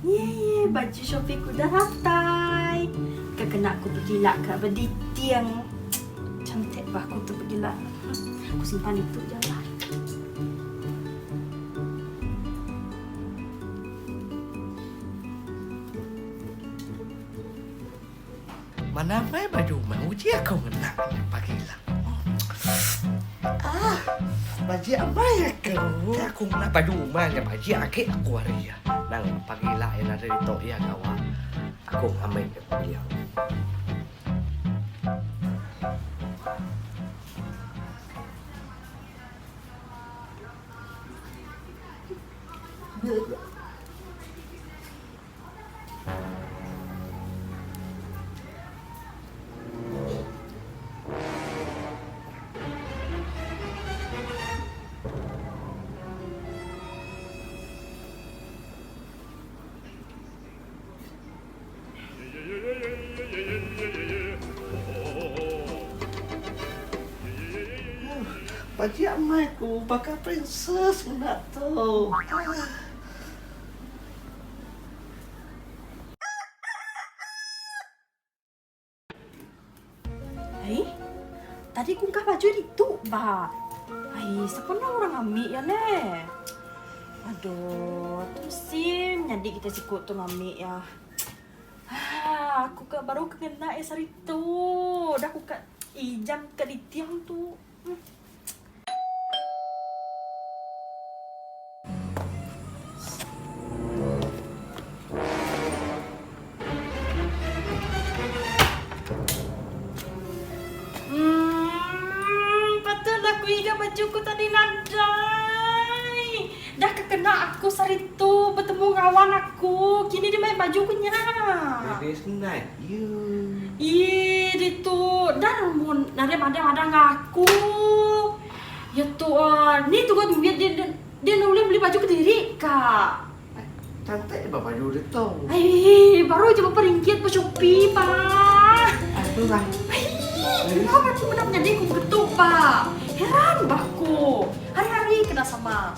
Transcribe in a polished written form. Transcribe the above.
Yeay, baju Shopee ku dah ratai. Kena aku pergi lah ke Bediti yang cantik bah aku tu pergi lah. Aku simpan itu je lah. Mana mai baju mau je aku kena pagi lah. Baju apa ya kau? Aku nak baju mana baju akik aku hari ya. Nang pagi lah yang ada di tok ya kawan. Aku ambil dia. Baju amai ku bakal princess nak tu. Hai, tadi ku ngkah baju itu bah. Hai, siapa nak orang ambil ya ne? Aduh, terusin jadi kita sikut tu ngambil ya. Aku baru kena sari tu. Dah aku kat jam kat di tiang tu. Patut aku ingat bajuku tadi nadai. Dah kena aku sari tu bertemu kawan aku. Kini dia main bajuku nyerah. Baby senang. You. Dia tu dah mun nade madang ngaku. Ya tu ni tu kan duit dia nak beli baju ke diri kak. Cantik apa baju dia tu? Baru je berapa ringgit per Shopee pak. Aduh lah. Kenapa tu benar jadi aku ketuk pak. Heran baku. Hari-hari kena sama.